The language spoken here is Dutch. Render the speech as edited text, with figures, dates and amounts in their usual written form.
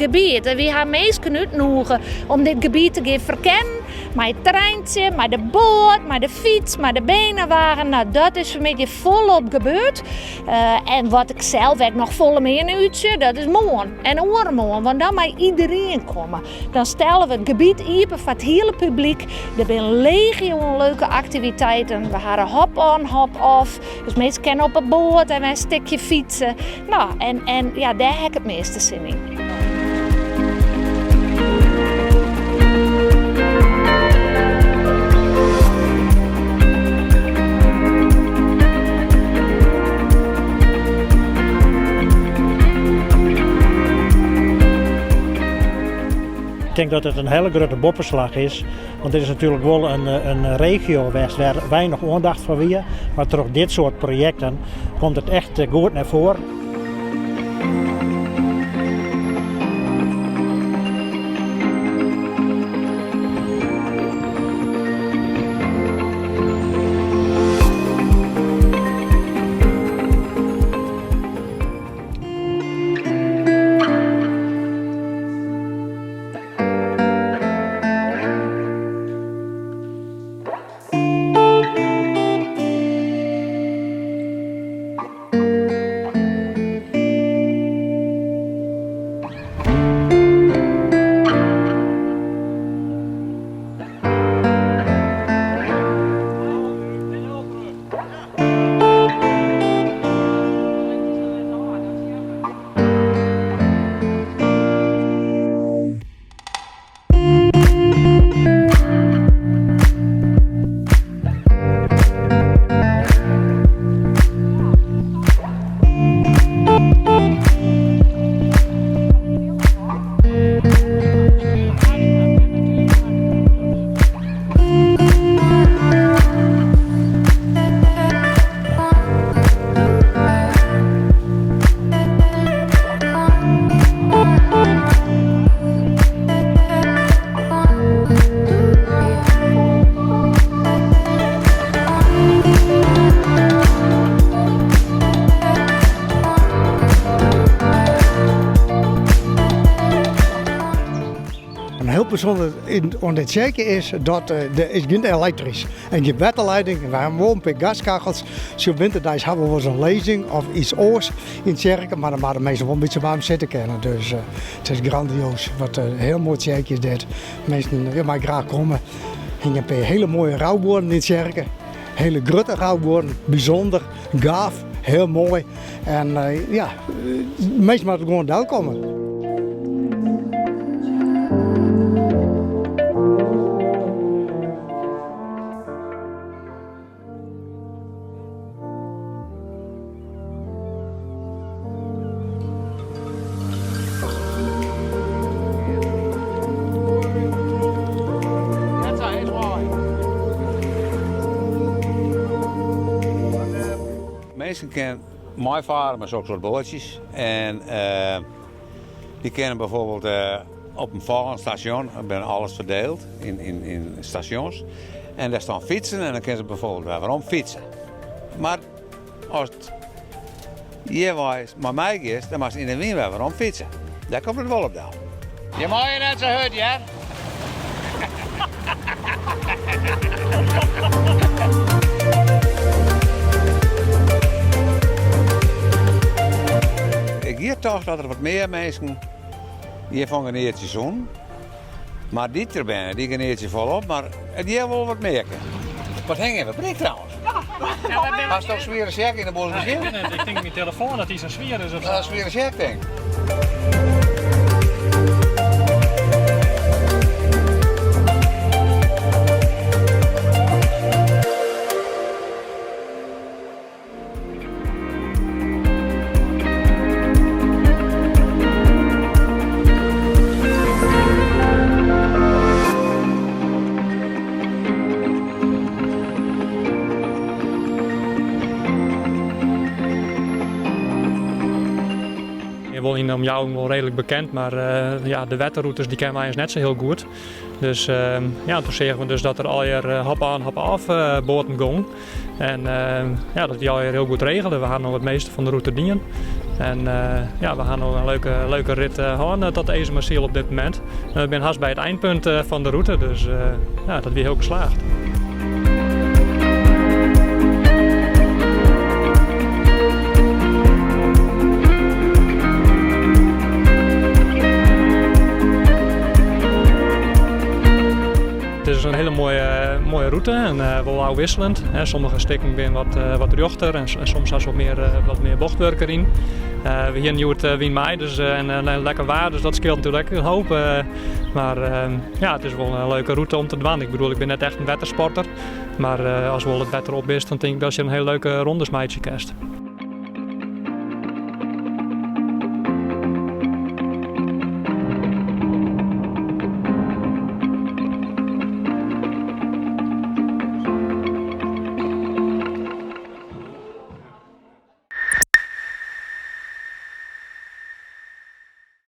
gebied. En we hebben mensen uitnodigen om dit gebied te gaan verkennen. Met het treintje, met de boot, met de fiets, met de benenwagen. Nou, dat is een beetje volop gebeurd. En wat ik zelf ook nog volle meer in uurtje, dat is morgen en overmorgen. Want dan mag iedereen komen. Dan stellen we het gebied open voor het hele publiek. Er zijn legio leuke activiteiten. We hebben hop-on, hop-off. Dus mensen kunnen op een boot en een stukje fietsen. Nou, en ja, daar heb ik het meeste zin in. Ik denk dat het een hele grote boppenslag is, want dit is natuurlijk wel een regio waar weinig aandacht voor weer. Maar door dit soort projecten komt het echt goed naar voren. Heel bijzonder aan dit zeker is dat er is geen elektrisch en je waterleiding. We hebben wel een paar gaskachels. Zo winterdags hebben we wel eens een lezing of iets oors in het kerken, maar dan moeten mensen wel een beetje warm zitten kennen. Dus het is grandioos. Wat heel mooi zeker is dit. Mensen willen maar graag komen. En je hebt hele mooie rouwborden in het kerken. Hele grote rouwborden, bijzonder, gaaf, heel mooi. En ja, mensen moeten gewoon daar komen. Mensen kennen mooi varen met zo'n soort bootjes. En die kennen bijvoorbeeld op een volgend station, er ben alles verdeeld in stations. En daar staan fietsen en dan kennen ze bijvoorbeeld waarom fietsen. Maar als het jeweils maar mij is, dan mag ze in de wind waarom fietsen. Daar komt het wel op dan. Je mag je net zo hut, ja? Ik zie toch dat er wat meer mensen hier van een eertje zoen. Maar die erbij, die gaan eertje volop, maar die hebben wel wat meer. Wat hang even prik trouwens? Ja, was toch zware check in de boel gezien? Ik denk mijn telefoon dat die zo zwier is of zo. Dat is een zware check, denk ik. Wel in in om jou wel redelijk bekend, maar de wetterroutes die kennen wij eens net zo heel goed. Dus toen zeggen we dus dat er al je hop aan, hop af boten gong. En dat die al heel goed regelen. We gaan nog het meeste van de route dienen. En we gaan nog een leuke rit houden tot Ezemersiel op dit moment. We zijn haast bij het eindpunt van de route, dus dat weer heel geslaagd. Het is een hele mooie route en wel afwisselend. Sommige stukken zijn wat ruchter en soms zelfs wat meer bochtwerk erin. We hier nu het Wien Mei dus, en lekker waar, dus dat scheelt natuurlijk een hoop. Maar het is wel een leuke route om te doen. Ik bedoel, ik ben net echt een wettersporter. Maar als wel het wetter op is, dan denk ik dat je een hele leuke rondes meidje krijgt.